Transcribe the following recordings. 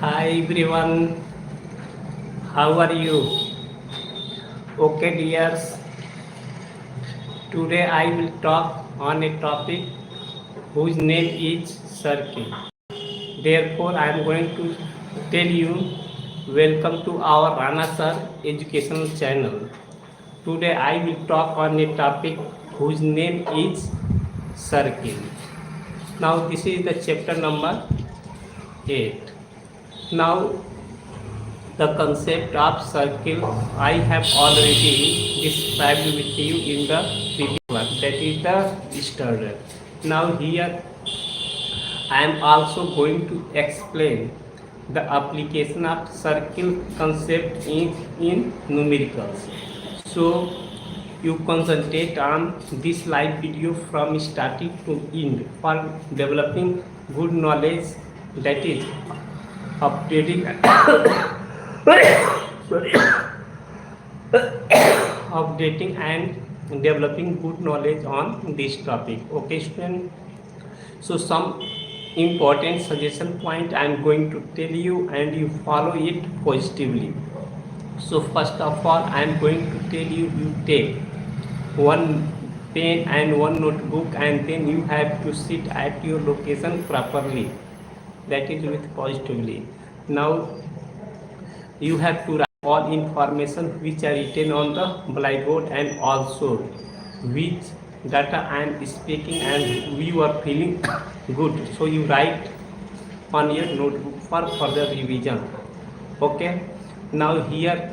Hi everyone, how are you? Okay, dears, today I will talk on a topic whose name is circle. Therefore, I am going to tell you welcome to our RANA SIR educational channel. Today I will talk on a topic whose name is circle. Now, this is the chapter number 8. Now, the concept of circle I have already described with you in the previous one, that is the standard. Now here I am also going to explain the application of circle concept in numericals. So you concentrate on this live video from starting to end for developing good knowledge, that is updating sorry updating and developing good knowledge on this topic. Okay student, so some important suggestion point I am going to tell you and you follow it positively. So first of all I am going to tell you, you take one pen and one notebook and then you have to sit at your location properly, that is with positively. Now you have to write all information which are written on the blackboard and also which data I am speaking and you are feeling good, so you write on your notebook for further revision. Okay, now here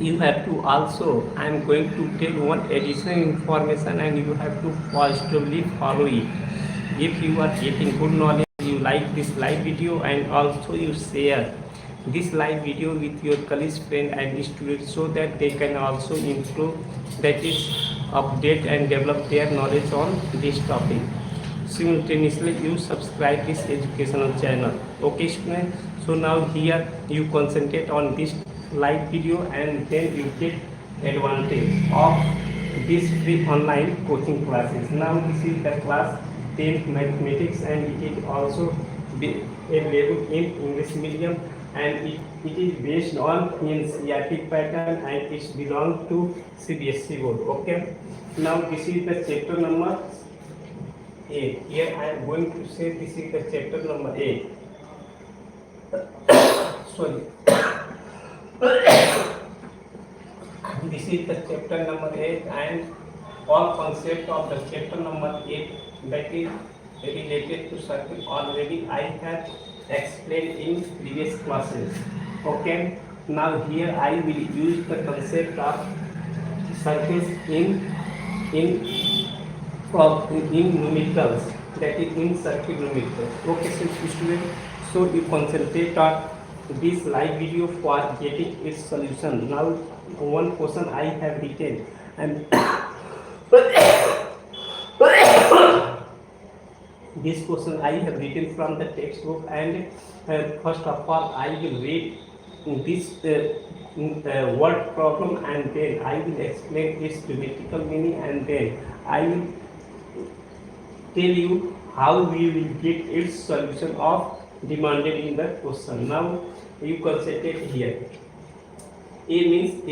you have to also, I am going to tell one additional information and you have to positively follow it. If you are getting good knowledge, you like this live video and also you share this live video with your colleagues, friends and students so that they can also improve, that is update and develop their knowledge on this topic. Simultaneously you subscribe this educational channel. Okay students, so now here you concentrate on this live video and then you get advantage of this free online coaching classes. Now this is the class 10th mathematics and it is also available in English medium and it is based on NCERT pattern and it belongs to CBSE board. Okay, now this is the chapter number 8. Here I am going to say this is the chapter number 8. Sorry. This is the chapter number 8 and all concept of the chapter number 8, that is related to circle, already I have explained in previous classes. Okay, now here I will use the concept of circles in numericals, that is in circle numericals. Okay, students, so you concentrate on this live video for getting its solution. Now one question I have written and this question I have written from the textbook and first of all I will read this word problem and then I will explain its grammatical meaning and then I will tell you how we will get its solution of demanded in the question. Now you concentrate here. A means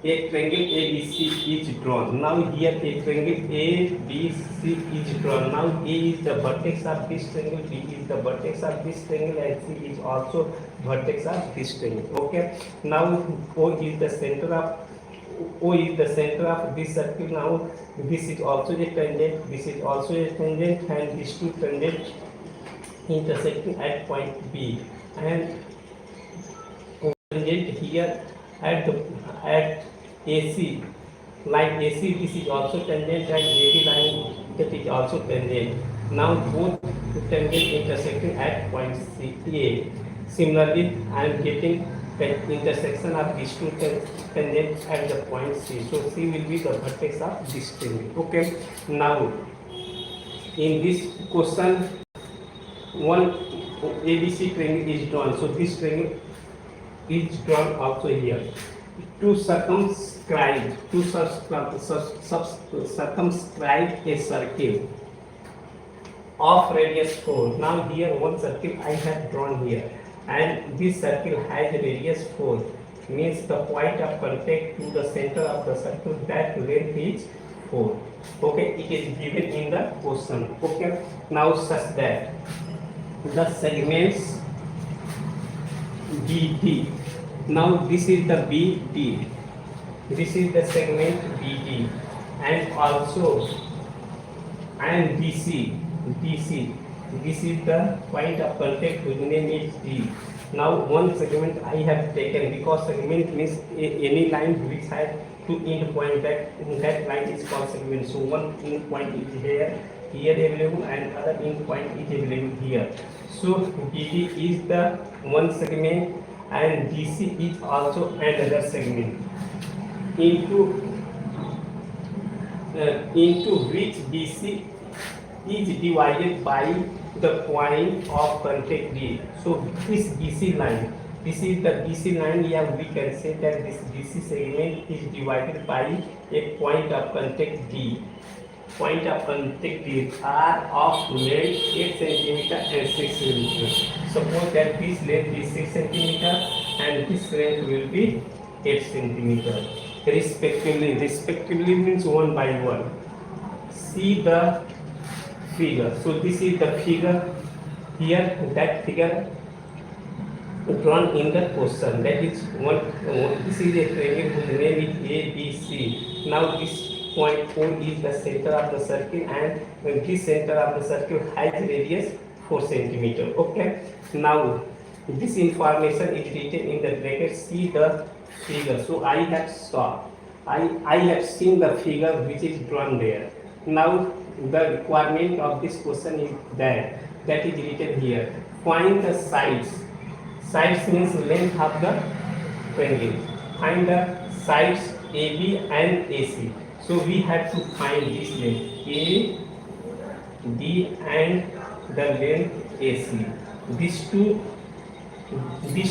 a triangle ABC is drawn. Now here a triangle ABC is drawn. Now A is the vertex of this triangle, B is the vertex of this triangle and C is also vertex of this triangle. Okay, now O is the center of this circle. Now this is also a tangent, this is also a tangent and these two tangents intersecting at point B and tangent here at AC line AC, this is also tangent and AB line, that is also tangent. Now both tangent intersecting at point C A. Similarly, I am getting the intersection of these two tangents at the point C. So C will be the vertex of this triangle. Okay. Now in this question, one ABC triangle is drawn. So this triangle is drawn also here to circumscribe a circle. of radius 4. Now here one circle I have drawn here, and this circle has radius 4, means the point of contact to the center of the circle, that length is 4. Okay, it is given in the question. Okay, now such that the segments BD, now this is the BD, this is the segment BD, and also and DC, this is the point of contact whose name is D. Now one segment I have taken, because segment means any line which has two end point, that line is called segment. So one end point is here available, and other end point is available here. So BD is the one segment, and DC is also another segment, into which BC is divided by the point of contact D. So this BC line, this is the BC line. Yeah, we can say that this BC segment is divided by a point of contact D. Point of contact D are of length 8 cm and 6 cm. Suppose that this length is 6 cm and this length will be 8 cm. Respectively means one by one. See the figure. So this is the figure here, that figure drawn in the question. That is one. This is a triangle whose name is ABC. Now this point 4 is the center of the circle, and this center of the circle has radius 4 cm. Okay. Now this information is written in the bracket. See the figure. So I have seen the figure which is drawn there. Now the requirement of this question is that is written here. Find the sides. Sides means length of the triangle. Find the sides AB and AC. So we have to find this length A, D, and the length AC. These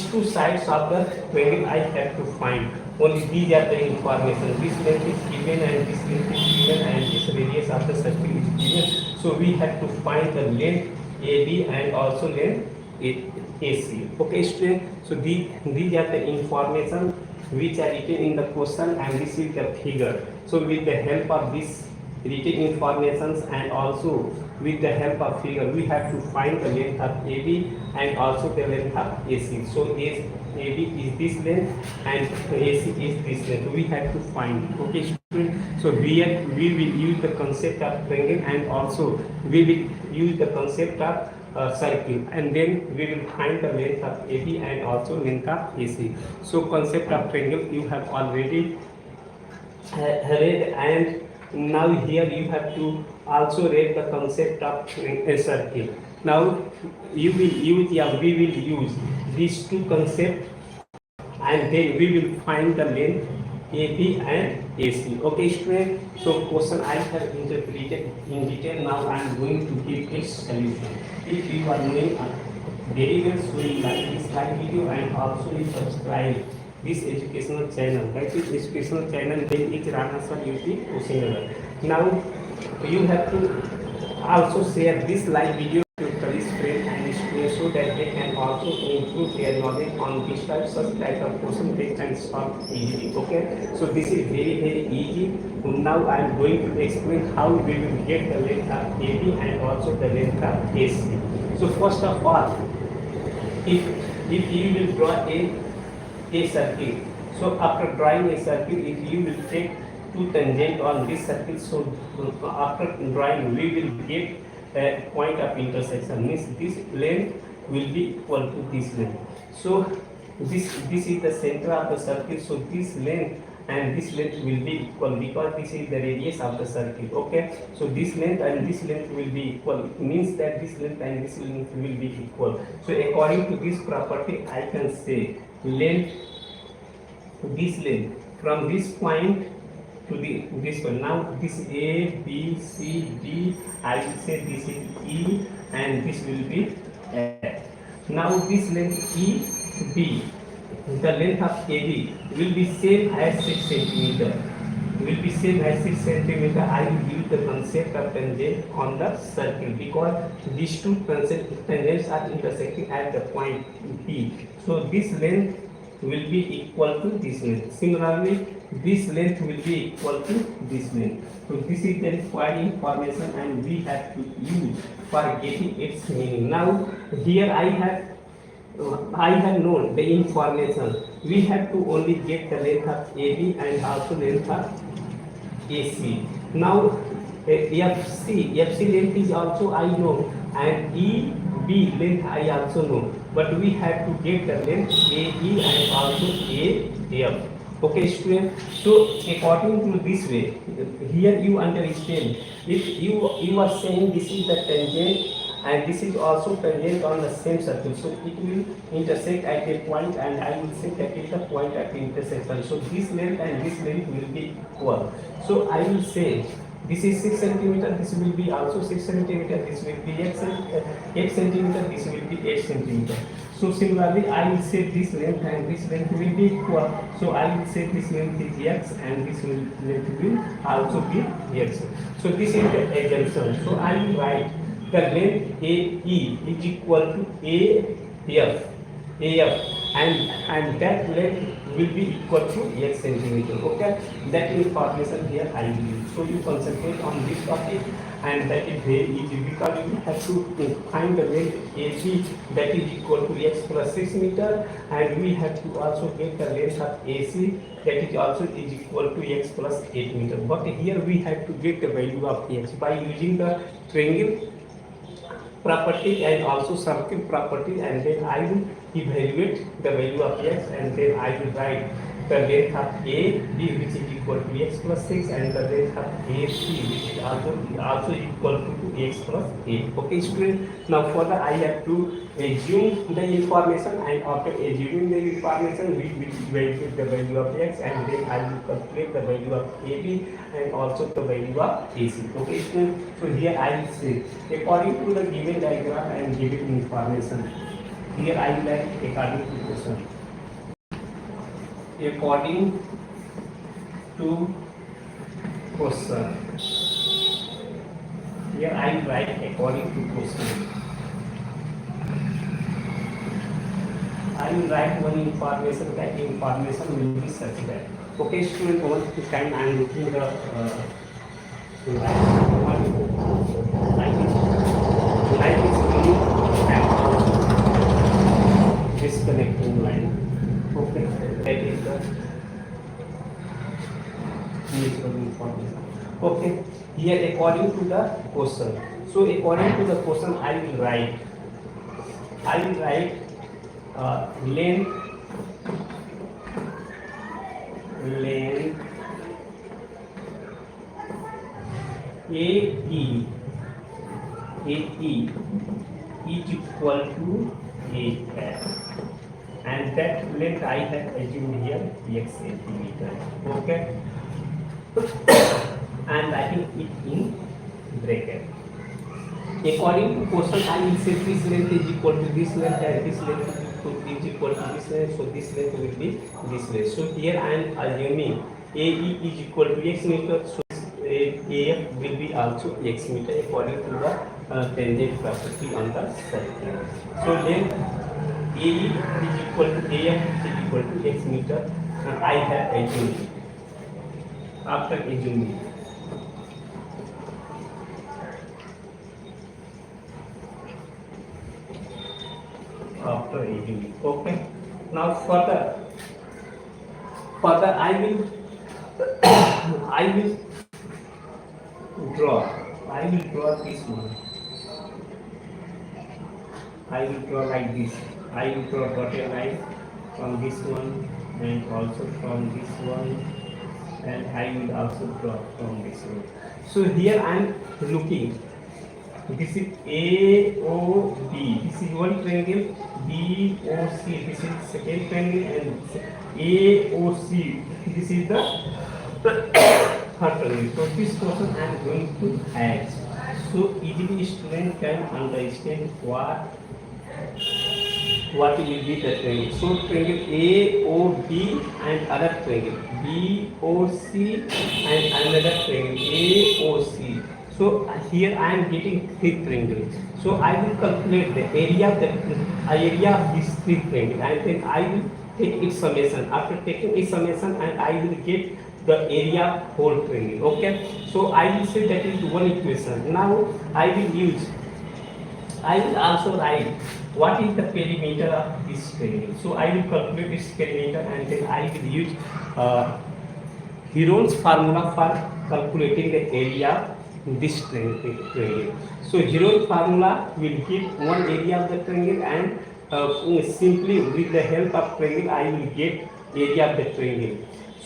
two sides of the triangle I have to find. Only these are the information. This length is given, and this length is given, and this radius of the circle is given. So we have to find the length AB and also length AC. Okay, student. So these are the information which are written in the question, and this is the figure. So with the help of this written informations and also with the help of figure, we have to find the length of AB and also the length of AC. So AB is this length and AC is this length. We have to find. Okay, student. So we will use the concept of triangle, and also we will use the concept of circle, and then we will find the length of AB and also length of AC. So concept of triangle you have already read, and now here you have to also read the concept of a circle. Now we will use these two concepts, and then we will find the length AB and AC. Okay, student. So question I have interpreted in detail. Now I am going to give its solution. If you are doing very well, so you like this video, and also you subscribe this educational channel. That is educational channel name is RANA SIR UP KUSHINAGAR. Now you have to also share this live video to your friends and students, so that they can also improve their knowledge on this such type of question they can solve easily. Okay, so this is very easy. Now I am going to explain how we will get the length of AB and also the length of AC. So first of all, if you will draw a circle, so after drawing a circle, if you will take two tangent on this circle, so after drawing we will get a point of intersection, means this length will be equal to this length. So this is the center of the circle, so this length and this length will be equal, because this is the radius of the circle. Okay, so this length and this length will be equal. It means that this length and this length will be equal. So according to this property, I can say length, this length from this point to this one. Now this A, B, C, D, I will say this is E, and this will be F. Now this length E, B, the length of AB will be same as 6 cm. will be same as 6 centimeter. I will use the concept of tangent on the circle because these two tangents are intersecting at the point P. So this length will be equal to this length. Similarly, this length will be equal to this length. So this is the required information and we have to use for getting its meaning. Now here I have known the information. We have to only get the length of AB and also length of AC. Now FC length is also I know, and EB length I also know, but we have to get the length AE and also AF. Okay student, so according to this way, here you understand, if you are saying this is the tangent and this is also tangent on the same circle, so it will intersect at a point and I will say that is the point at the intersection. So this length and this length will be equal. So I will say this is 6 centimeter, this will be also 6 centimeter, this will be 8 centimeter, this will be 8 centimeter. So similarly, I will say this length and this length will be equal. So I will say this length is x and this length will also be x. So this is the assumption. So I will write the length AE is equal to AF, and that length will be equal to x centimeter. Okay, that information here I will use. So you concentrate on this topic, and that is very easy because you have to find the length AC that is equal to x plus 6 meter, and we have to also get the length of AC that is also is equal to x plus 8 meter. But here we have to get the value of x by using the triangle property and also circle property, and then I will evaluate the value of x, and then I will write the length of AB which is equal to x plus 6 and the length of AC which is also equal to x plus 8. Okay student, now further I have to assume the information, and after assuming the information we will evaluate the value of x, and then I will calculate the value of AB and also the value of AC. Okay student, so here I will say according to the given diagram and given information, here I will write according to question. According to question, here I will write according to question. I will write one information, that information will be such that. Okay student, one time I am looking the line is running and disconnecting line. Okay, that is the natural information. Okay, here according to the question. So according to the question, I will write length AE is equal to AF, and that length I have assumed here x centimeter. Okay, and writing it in bracket. According to question, I will say this length is equal to this length and this length is equal to this length, so this length will be this length. So here I am assuming AE is equal to x meter, so AF will be also x meter according to the tangent property on the circle. So then AE is equal to AF is equal to x meter, and I have assumed. After assuming, okay. Now further I will draw this one. I will draw like this. I will draw dotted line from this one and also from this one, and I will also draw from this one. So here I am looking. This is AOB. This is one triangle. BOC. This is second triangle, and AOC. This is the third triangle. So this question I am going to add. So easily student can understand what will be the triangle. So triangle AOB and other triangle BOC and another triangle AOC. So here I am getting three triangles. So I will calculate the area of these three triangles, and then I will take its summation. After taking its summation, and I will get the area of whole triangle. Okay. So I will say that is one equation. Now I will also write what is the perimeter of this triangle. So I will calculate its perimeter, and then I will use Heron's formula for calculating the area of this triangle. So Heron's formula will give one area of the triangle, and simply with the help of triangle I will get area of the triangle.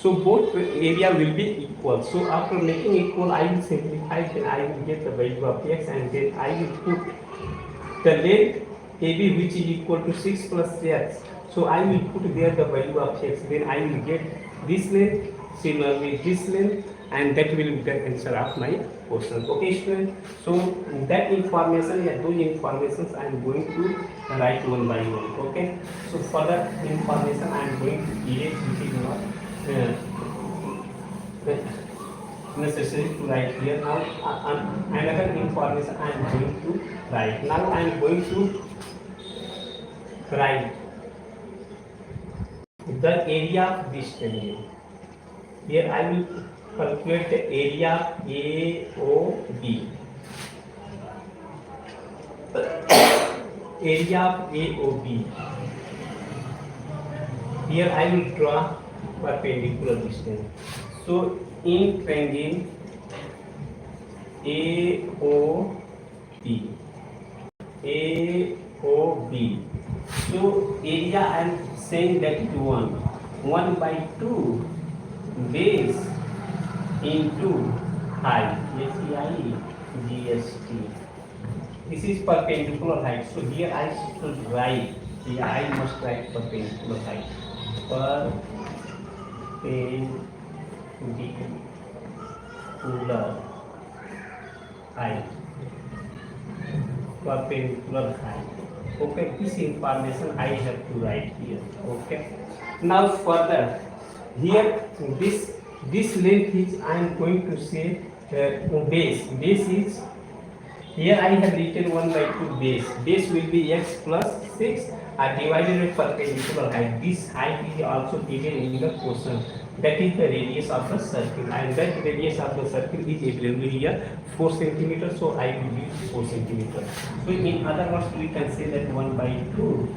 So both area will be equal. So after making equal, I will simplify, then I will get the value of x, and then I will put the length AB, which is equal to 6 plus x. So I will put there the value of x, then I will get this length, similarly this length, and that will be the answer of my question. Okay student, so that information, those informations I am going to write one by one. Okay, so further information I am going to erase, which is not necessary to write here. Now another information I am going to write. Now I am going to write the area of this triangle. Here I will calculate the area AOB. Area of AOB. Here I will draw perpendicular distance. So in triangle AOB. So area I am saying that is 1 by 2 base into height, GST. This is perpendicular height. So here I should write, here I must write perpendicular height. Perpendicular height. Perpendicular height. Okay, this information I have to write here. Okay. Now further, here this length is I am going to say base. Base is, here I have written 1 by 2 base. Base will be x plus 6 divided by perpendicular height. This height is also given in the question. That is the radius of the circle, and that radius of the circle is available here 4 centimeters. So I will use 4 centimeters. So in other words, we can say that 1 by 2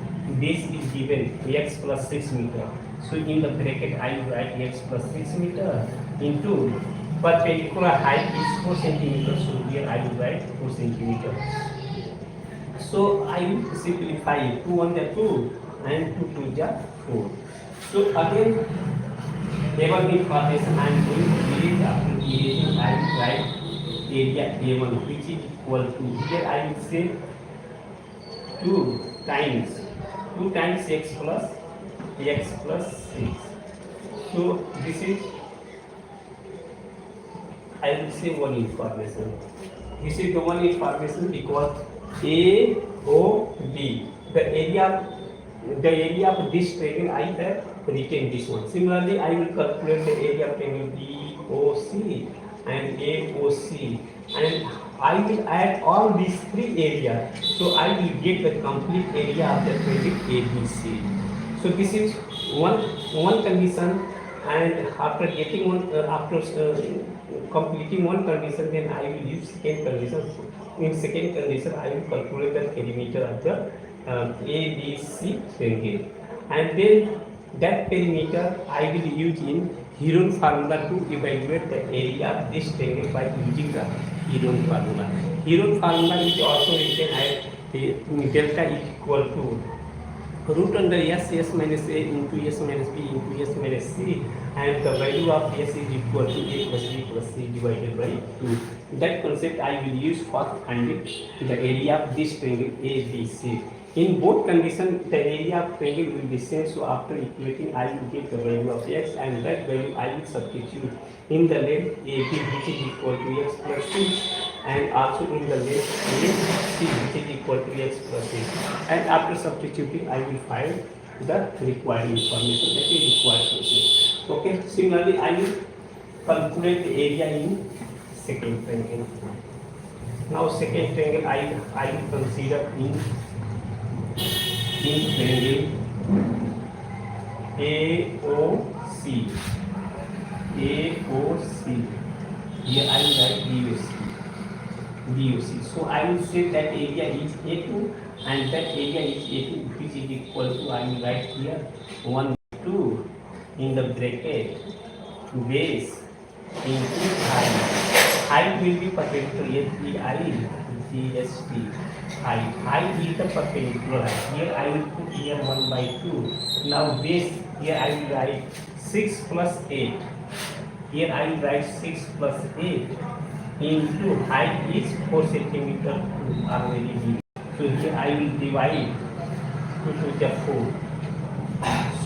base is given x plus 6 meter. So in the bracket I will write x plus 6 meter into perpendicular height is 4 centimeters. So here I will write 4 centimeters. So I will simplify 2 1 the 2 and 2 2 the 4. So again, above information I am going to erase. After erasing I will write area A1, which is equal to, here I will say 2 times x plus 6. So this is, I will say one information. This is the one information because AOB, the area of this triangle I have written this one. Similarly, I will calculate the area of triangle BOC and AOC, and I will add all these three areas. So I will get the complete area of the triangle ABC. So this is one condition, and after getting one, completing one condition, then I will use second condition. In second condition, I will calculate the perimeter of the ABC triangle, and then that perimeter I will use in Heron formula to evaluate the area of this triangle by using the Heron formula. Heron formula is also written as delta is equal to root under s minus a into s minus b into s minus c, and the value of s is equal to a plus b plus c divided by 2. That concept I will use for finding the area of this triangle ABC. In both conditions, the area of triangle will be same. So after equating, I will get the value of x, and that value I will substitute in the length AB, which is equal to x plus 6, and also in the length AC, which is equal to x plus 6. And after substituting, I will find the required information that is required to see. Okay, similarly I will calculate the area in second triangle. Now second triangle I will consider in triangle AOC. Here I will write DOC. So I will say that area is A2 and that area is A2, which is equal to, I will write here 1/2 in the bracket base into height. Height will be perpendicular, HEIGST. Height is the perpendicular. Here I will put here 1/2. Now base, here I will write 6 plus 8. Here I will write 6 plus 8 into height is 4 centimeter already given. So here I will divide 2 to the 4.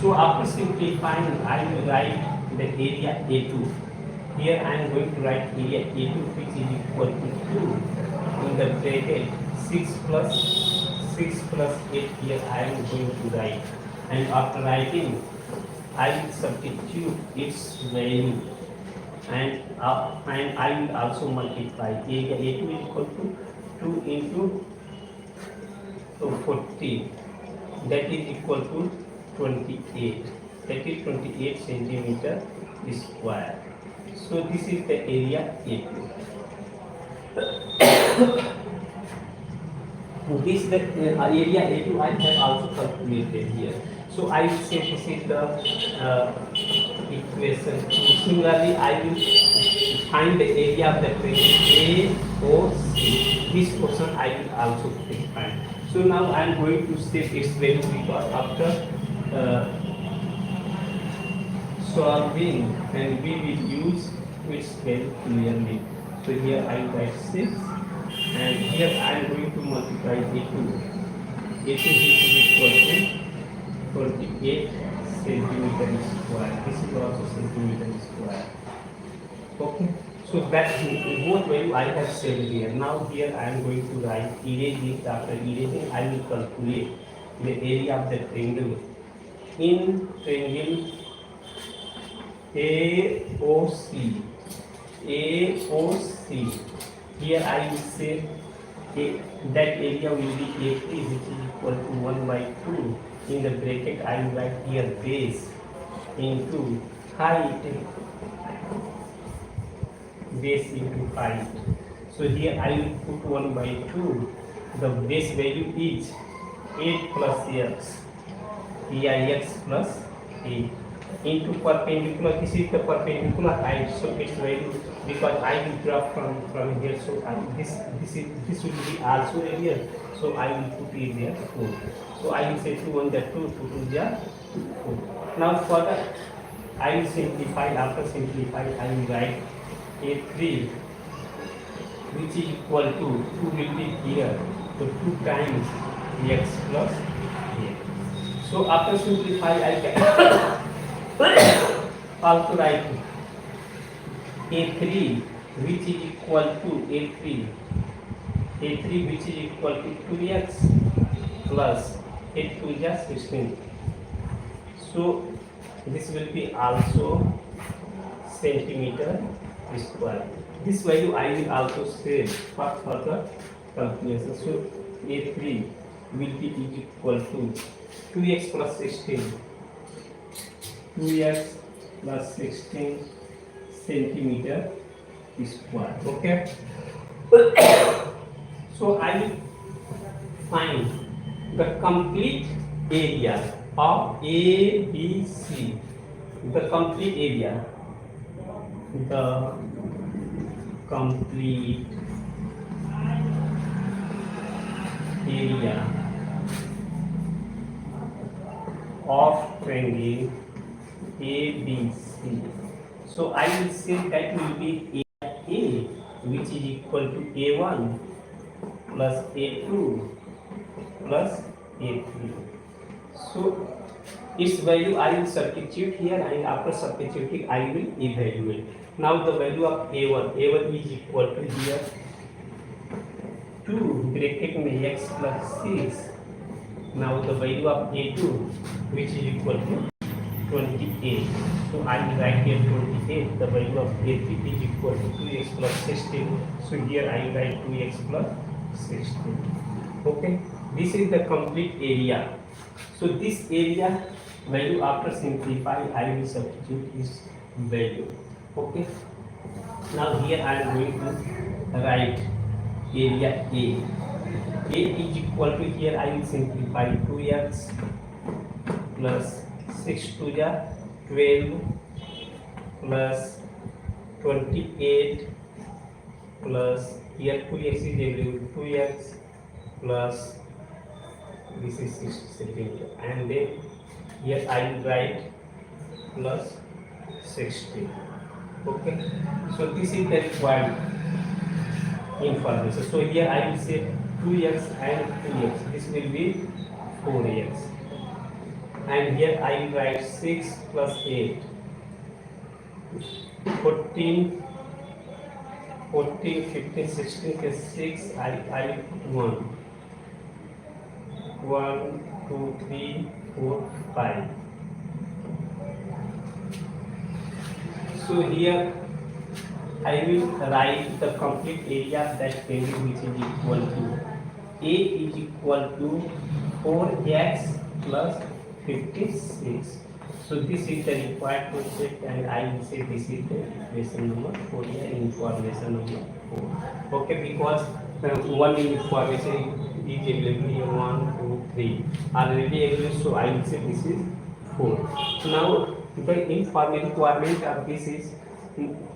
So after simplifying, I will write the area A2. Here I am going to write area A2, which is equal to 2 in the bracket 6 plus 8. Here I am going to write, and after writing I will substitute its value, and I will also multiply. Area A2 is equal to 2 into 40, that is equal to 28. That is 28 centimeter square. So this is the area A2. This is the area A2 I have also calculated here. So I will say this is the equation. Similarly, I will find the area of the triangle AOC. This portion I will also find. So now I am going to set its value, because after solving, and we will use its value clearly. So here I write 6, and here I am going to multiply A2. A2 is equal to 48 centimeter square. This is also centimeter square. Okay. So that both value I have said here. Now here I am going to write, erase it. After erasing, I will calculate the area of the triangle in triangle AOC. Here I will say that area will be A3, which is equal to 1/2. In the bracket I will write here base into height. Base into height. So here I will put 1/2. The base value is 8 plus x, EIX plus 8 into perpendicular. This is the perpendicular height, so its value, because I will drop from here, so this will be also here, so I will put it there 4. So I will say 2 on the 2, 2 to the 4. Now further I will simplify. After simplify, I will write A3, which is equal to 2 will be here, so 2 times x plus 8. So after simplify, I can also write A3, which is equal to A3 which is equal to 2x plus 8 to the 16. So this will be also centimeter square. This value I will also save for further calculation. So A3 will be equal to 2x plus 16, 2x plus 16 centimeter square. Okay. So I will find the complete area of ABC. The complete area. The complete area of triangle ABC. So I will say that will be A, which is equal to A1 plus A2 plus A3. So its value I will substitute here, and after substituting I will evaluate. Now the value of A1 is equal to here 2 bracket में x plus 6. Now the value of A2 which is equal to 28. So I will write here 28. The value of a3 is equal to 2x plus 16. So here I will write 2x plus 16. Okay, this is the complete area. So this area value after simplify I will substitute this value. Okay, now here I am going to write area A. A is equal to, here I will simplify 2x plus 6 to the 12 plus 28 plus here 2x is available, 2x plus this is 16, and then here I will write plus 60. Okay, so this is the required information. So here I will say 2x and 2x, this will be 4x, and here I will write 6 plus 8, 14, 15, 16 plus 6, I will put 1, 2, 3, 4, 5. So here I will write the complete area that value which is equal to A is equal to 4x plus 56. So this is the required concept, and I will say this is the equation number 4, information number 4. Okay, because one information is available here, 1, 2, 3 already available, so I will say this is 4. Now the information requirement of this is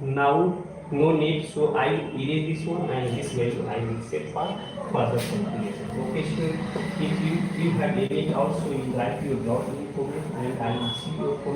now no need, so I will erase this one, and this value I will set for further calculation. Okay, so if you have any doubts, so you write your doubt in comment, and I will see your comment.